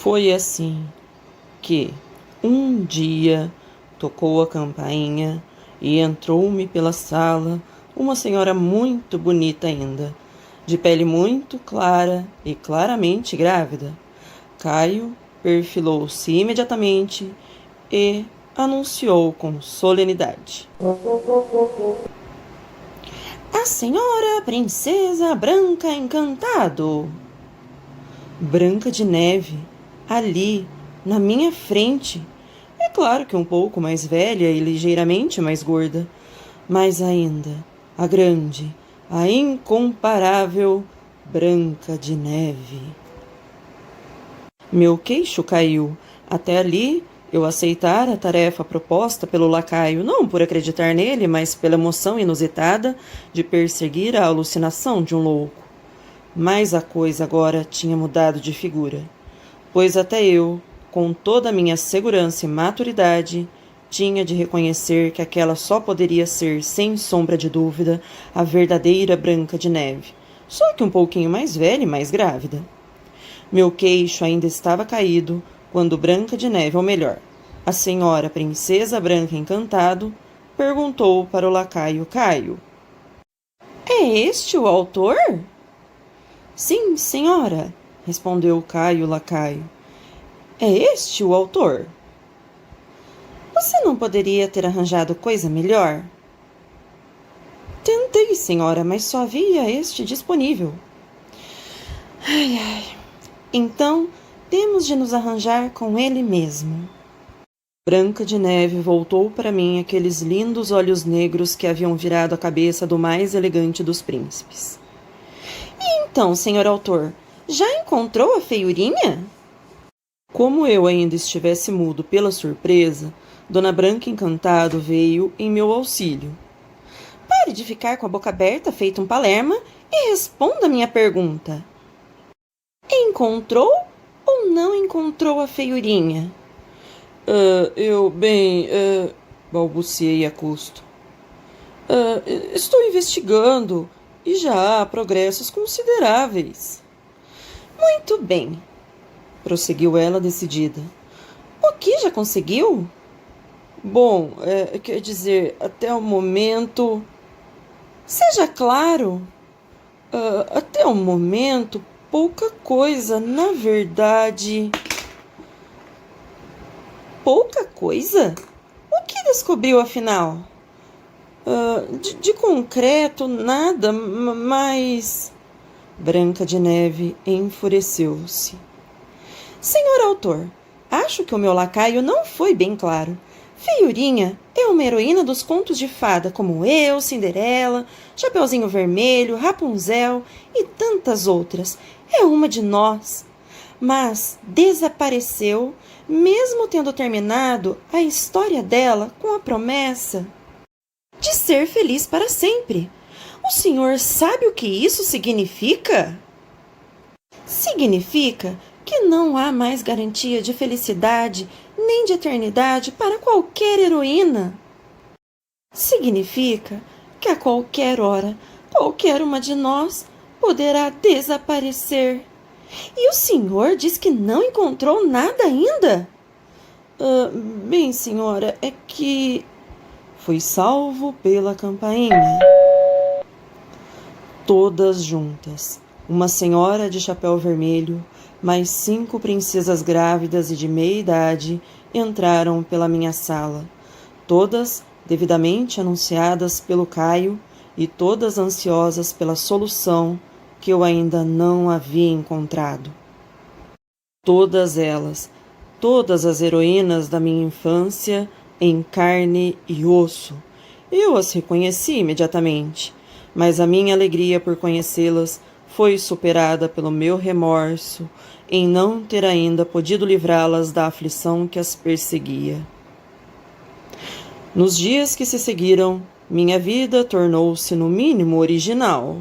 Foi assim que, um dia, tocou a campainha e entrou-me pela sala uma senhora muito bonita ainda, de pele muito clara e claramente grávida. Caio perfilou-se imediatamente e anunciou com solenidade: "A senhora princesa Branca Encantado." Branca de Neve, ali, na minha frente. É claro que um pouco mais velha e ligeiramente mais gorda, mas ainda a grande, a incomparável Branca de Neve. Meu queixo caiu. Até ali eu aceitara a tarefa proposta pelo lacaio, não por acreditar nele, mas pela emoção inusitada de perseguir a alucinação de um louco. Mas a coisa agora tinha mudado de figura, pois até eu, com toda a minha segurança e maturidade, tinha de reconhecer que aquela só poderia ser, sem sombra de dúvida, a verdadeira Branca de Neve, só que um pouquinho mais velha e mais grávida. Meu queixo ainda estava caído quando Branca de Neve, ou melhor, a senhora Princesa Branca Encantado, perguntou para o lacaio Caio: "É este o autor?" "Sim, senhora", respondeu Caio lacaio. "É este o autor?" "Você não poderia ter arranjado coisa melhor?" "Tentei, senhora, mas só havia este disponível." Ai. "Então, temos de nos arranjar com ele mesmo." Branca de Neve voltou para mim aqueles lindos olhos negros que haviam virado a cabeça do mais elegante dos príncipes. "Então, senhor autor, já encontrou a feiurinha?" Como eu ainda estivesse mudo pela surpresa, Dona Branca Encantado veio em meu auxílio. "Pare de ficar com a boca aberta, feito um palerma, e responda a minha pergunta. Encontrou ou não encontrou a feiurinha?" Balbuciei a custo. Estou investigando e já há progressos consideráveis." "Muito bem", prosseguiu ela decidida. "O que já conseguiu?" "Bom, quer dizer, até o momento." "Seja claro." Até o momento, pouca coisa, na verdade." "Pouca coisa? O que descobriu, afinal?" De concreto, nada, mas..." Branca de Neve enfureceu-se. "Senhor autor, acho que o meu lacaio não foi bem claro. Feiurinha é uma heroína dos contos de fada, como eu, Cinderela, Chapeuzinho Vermelho, Rapunzel e tantas outras. É uma de nós. Mas desapareceu, mesmo tendo terminado a história dela com a promessa de ser feliz para sempre. O senhor sabe o que isso significa?" "Significa que não há mais garantia de felicidade nem de eternidade para qualquer heroína. Significa que a qualquer hora, qualquer uma de nós poderá desaparecer. E o senhor diz que não encontrou nada ainda?" Bem, senhora, é que fui salvo pela campainha." Todas juntas, uma senhora de chapéu vermelho, mais 5 princesas grávidas e de meia idade entraram pela minha sala, todas devidamente anunciadas pelo Caio e todas ansiosas pela solução que eu ainda não havia encontrado. Todas elas, todas as heroínas da minha infância, em carne e osso. Eu as reconheci imediatamente, mas a minha alegria por conhecê-las foi superada pelo meu remorso em não ter ainda podido livrá-las da aflição que as perseguia. Nos dias que se seguiram, minha vida tornou-se no mínimo original.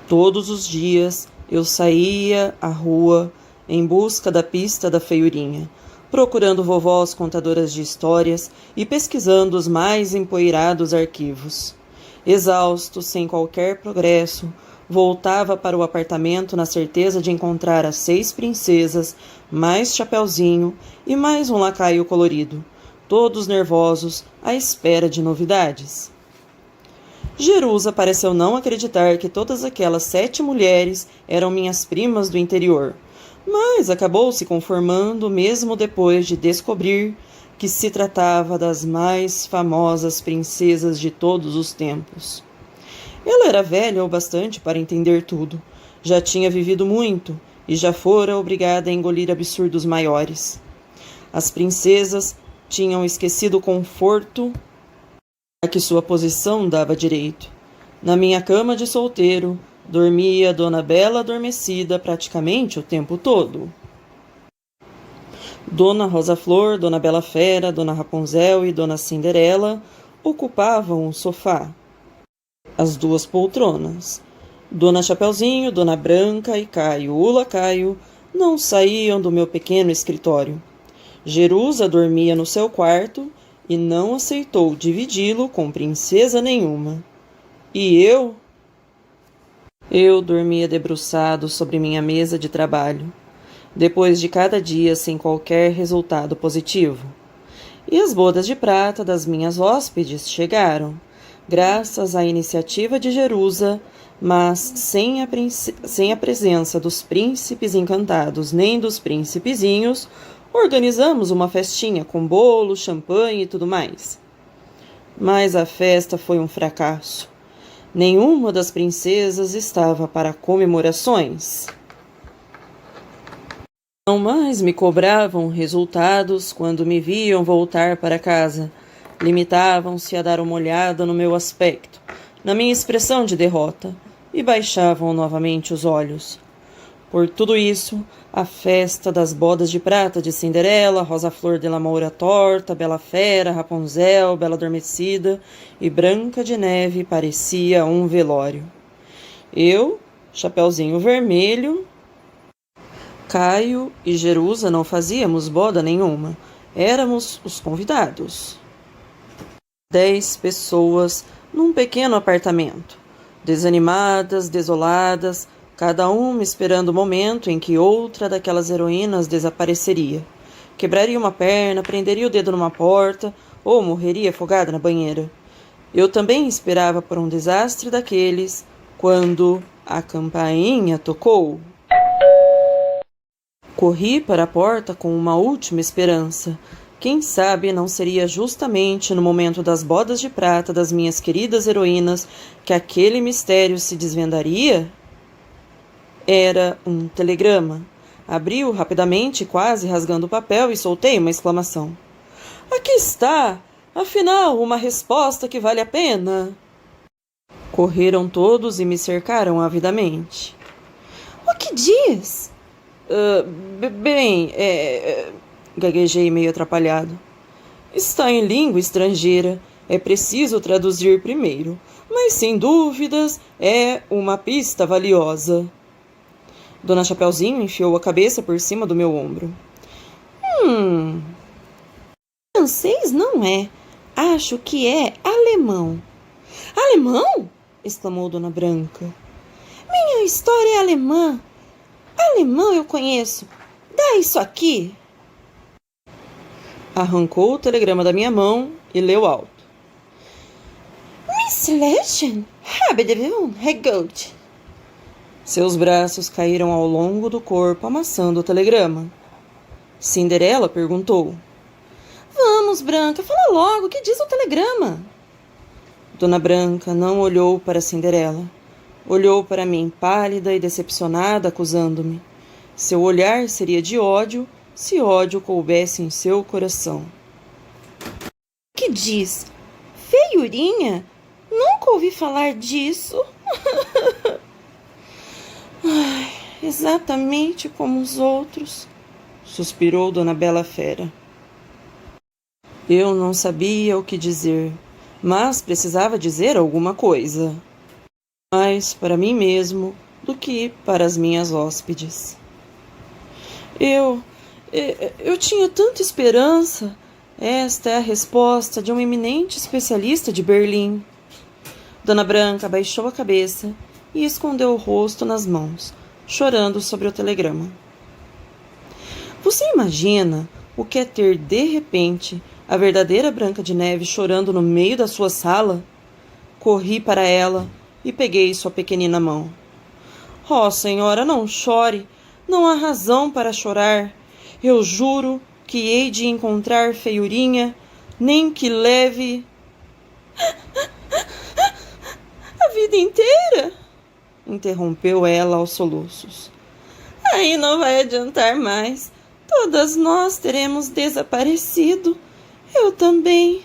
Todos os dias eu saía à rua em busca da pista da feiurinha, procurando vovós contadoras de histórias e pesquisando os mais empoeirados arquivos. Exausto, sem qualquer progresso, voltava para o apartamento na certeza de encontrar as 6 princesas mais Chapeuzinho e mais um lacaio colorido, todos nervosos à espera de novidades. Jerusa pareceu não acreditar que todas aquelas 7 mulheres eram minhas primas do interior, mas acabou se conformando mesmo depois de descobrir que se tratava das mais famosas princesas de todos os tempos. Ela era velha o bastante para entender tudo, já tinha vivido muito e já fora obrigada a engolir absurdos maiores. As princesas tinham esquecido o conforto a que sua posição dava direito. Na minha cama de solteiro, dormia Dona Bela adormecida praticamente o tempo todo. Dona Rosa Flor, Dona Bela Fera, Dona Rapunzel e Dona Cinderela ocupavam o sofá, as 2 poltronas. Dona Chapeuzinho, Dona Branca e Caio, o lacaio, não saíam do meu pequeno escritório. Jerusa dormia no seu quarto e não aceitou dividi-lo com princesa nenhuma. E eu? Eu dormia debruçado sobre minha mesa de trabalho, depois de cada dia sem qualquer resultado positivo. E as bodas de prata das minhas hóspedes chegaram, graças à iniciativa de Jerusa, mas sem a presença dos príncipes encantados nem dos príncipezinhos, organizamos uma festinha com bolo, champanhe e tudo mais. Mas a festa foi um fracasso. Nenhuma das princesas estava para comemorações. Não mais me cobravam resultados quando me viam voltar para casa. Limitavam-se a dar uma olhada no meu aspecto, na minha expressão de derrota, e baixavam novamente os olhos. Por tudo isso, a festa das bodas de prata de Cinderela, Rosa Flor de la Moura Torta, Bela Fera, Rapunzel, Bela Adormecida e Branca de Neve parecia um velório. Eu, Chapeuzinho Vermelho, Caio e Jerusa não fazíamos boda nenhuma. Éramos os convidados. 10 pessoas num pequeno apartamento. Desanimadas, desoladas, cada uma esperando o momento em que outra daquelas heroínas desapareceria. Quebraria uma perna, prenderia o dedo numa porta ou morreria afogada na banheira. Eu também esperava por um desastre daqueles quando a campainha tocou. Corri para a porta com uma última esperança. Quem sabe não seria justamente no momento das bodas de prata das minhas queridas heroínas que aquele mistério se desvendaria? Era um telegrama. Abri-o rapidamente, quase rasgando o papel, e soltei uma exclamação. Aqui está! Afinal, uma resposta que vale a pena! Correram todos e me cercaram avidamente. O que diz? Gaguejei meio atrapalhado. Está em língua estrangeira. É preciso traduzir primeiro, mas sem dúvidas é uma pista valiosa. Dona Chapeuzinho enfiou a cabeça por cima do meu ombro. Francês não é. Acho que é alemão. Alemão? Exclamou Dona Branca. Minha história é alemã. Alemão eu conheço. Dá isso aqui. Arrancou o telegrama da minha mão e leu alto. Miss Legend, Habedevon, Regold. Seus braços caíram ao longo do corpo, amassando o telegrama. Cinderela perguntou. Vamos, Branca, fala logo, o que diz o telegrama? Dona Branca não olhou para Cinderela. Olhou para mim, pálida e decepcionada, acusando-me. Seu olhar seria de ódio, se ódio coubesse em seu coração. Que diz? Feiurinha? Nunca ouvi falar disso. Ai, exatamente como os outros, suspirou Dona Bela Fera. Eu não sabia o que dizer, mas precisava dizer alguma coisa. Mais para mim mesmo do que para as minhas hóspedes. Eu tinha tanta esperança. Esta é a resposta de um eminente especialista de Berlim. Dona Branca abaixou a cabeça e escondeu o rosto nas mãos, chorando sobre o telegrama. Você imagina o que é ter, de repente, a verdadeira Branca de Neve chorando no meio da sua sala? Corri para ela e peguei sua pequenina mão. Oh, senhora, não chore. Não há razão para chorar. Eu juro que hei de encontrar feiurinha, nem que leve a vida inteira, interrompeu ela aos soluços. Aí não vai adiantar mais. Todas nós teremos desaparecido. Eu também.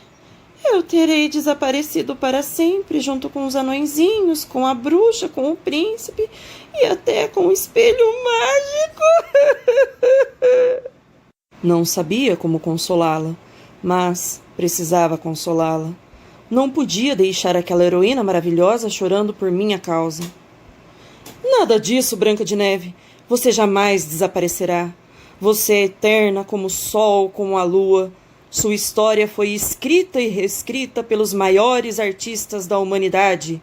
Eu terei desaparecido para sempre, junto com os anõezinhos, com a bruxa, com o príncipe e até com o espelho mágico. Não sabia como consolá-la, mas precisava consolá-la. Não podia deixar aquela heroína maravilhosa chorando por minha causa. Nada disso, Branca de Neve. Você jamais desaparecerá. Você é eterna como o sol, como a lua. Sua história foi escrita e reescrita pelos maiores artistas da humanidade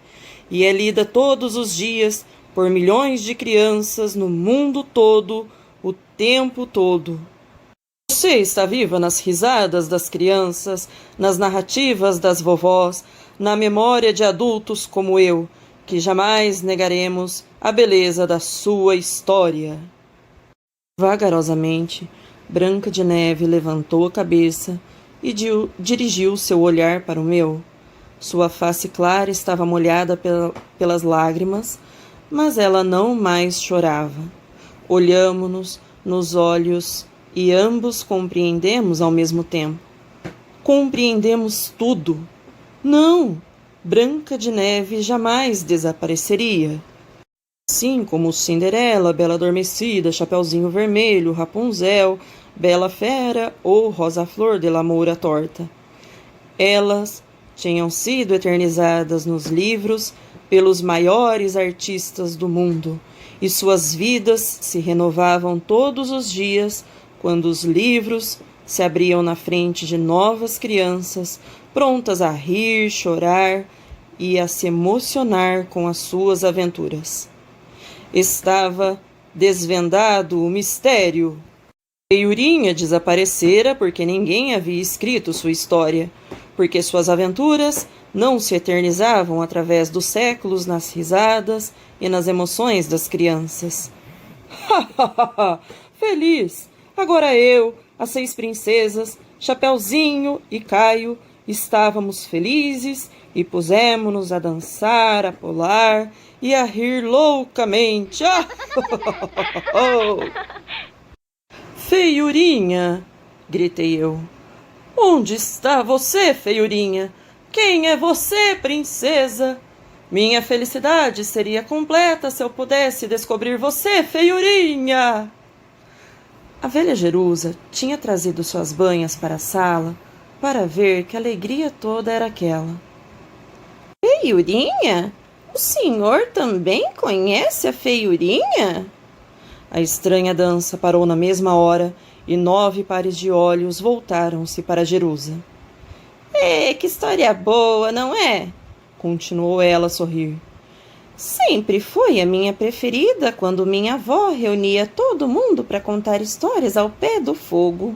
e é lida todos os dias por milhões de crianças no mundo todo, o tempo todo. Você está viva nas risadas das crianças, nas narrativas das vovós, na memória de adultos como eu, que jamais negaremos a beleza da sua história. Vagarosamente, Branca de Neve levantou a cabeça e dirigiu seu olhar para o meu. Sua face clara estava molhada pelas lágrimas, mas ela não mais chorava. Olhamo-nos nos olhos e ambos compreendemos ao mesmo tempo. Compreendemos tudo. Não, Branca de Neve jamais desapareceria. Assim como Cinderela, Bela Adormecida, Chapeuzinho Vermelho, Rapunzel, Bela Fera ou Rosa Flor de la Moura Torta. Elas tinham sido eternizadas nos livros pelos maiores artistas do mundo, e suas vidas se renovavam todos os dias quando os livros se abriam na frente de novas crianças, prontas a rir, chorar e a se emocionar com as suas aventuras. Estava desvendado o mistério. Feiurinha desaparecera porque ninguém havia escrito sua história, porque suas aventuras não se eternizavam através dos séculos nas risadas e nas emoções das crianças. Ha, ha, ha, ha! Feliz! Agora eu, as 6 princesas, Chapeuzinho e Caio, estávamos felizes e pusemos-nos a dançar, a pular e a rir loucamente. Feiurinha! Gritei eu. Onde está você, Feiurinha? Quem é você, princesa? Minha felicidade seria completa se eu pudesse descobrir você, Feiurinha! A velha Jerusa tinha trazido suas banhas para a sala para ver que alegria toda era aquela. Feiurinha? O senhor também conhece a Feiurinha? A estranha dança parou na mesma hora e 9 pares de olhos voltaram-se para Jerusa. Que história boa, não é? Continuou ela a sorrir. Sempre foi a minha preferida quando minha avó reunia todo mundo para contar histórias ao pé do fogo.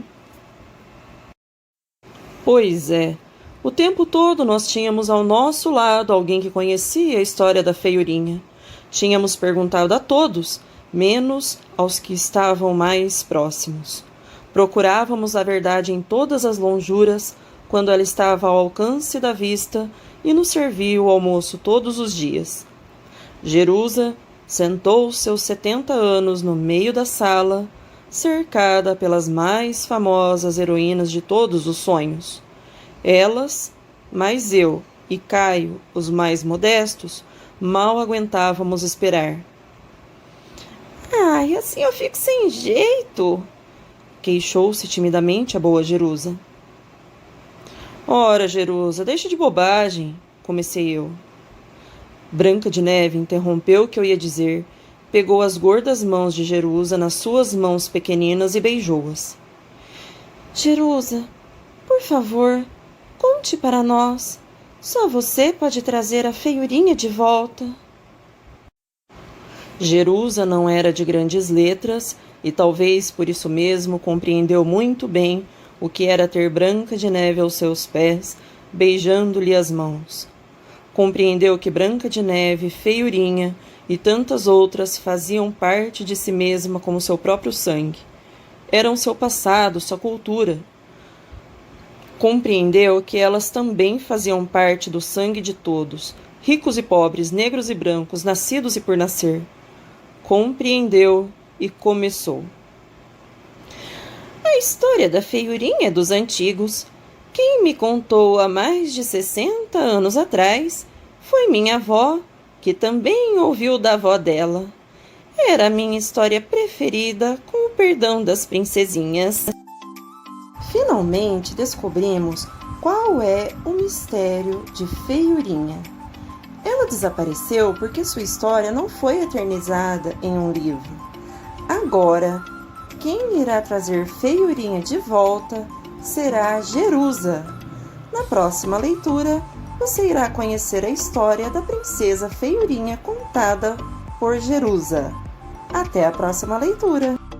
Pois é, o tempo todo nós tínhamos ao nosso lado alguém que conhecia a história da Feiurinha. Tínhamos perguntado a todos, menos aos que estavam mais próximos. Procurávamos a verdade em todas as lonjuras, quando ela estava ao alcance da vista e nos servia o almoço todos os dias. Jerusa sentou seus 70 anos no meio da sala, cercada pelas mais famosas heroínas de todos os sonhos. Elas, mais eu e Caio, os mais modestos, mal aguentávamos esperar. Ai, assim eu fico sem jeito, queixou-se timidamente a boa Jerusa. Ora, Jerusa, deixa de bobagem, comecei eu. Branca de Neve interrompeu o que eu ia dizer, pegou as gordas mãos de Jerusa nas suas mãos pequeninas e beijou-as. Jerusa, por favor, conte para nós. Só você pode trazer a Feiurinha de volta. Jerusa não era de grandes letras e talvez por isso mesmo compreendeu muito bem o que era ter Branca de Neve aos seus pés, beijando-lhe as mãos. Compreendeu que Branca de Neve, Feiurinha e tantas outras faziam parte de si mesma como seu próprio sangue. Eram seu passado, sua cultura. Compreendeu que elas também faziam parte do sangue de todos, ricos e pobres, negros e brancos, nascidos e por nascer. Compreendeu e começou. A história da Feiurinha é dos antigos. Quem me contou há mais de 60 anos atrás foi minha avó, que também ouviu da avó dela. Era a minha história preferida, com o perdão das princesinhas. Finalmente descobrimos qual é o mistério de Feiurinha. Ela desapareceu porque sua história não foi eternizada em um livro. Agora, quem irá trazer Feiurinha de volta será Jerusa. Na próxima leitura, você irá conhecer a história da princesa Feiurinha contada por Jerusa. Até a próxima leitura!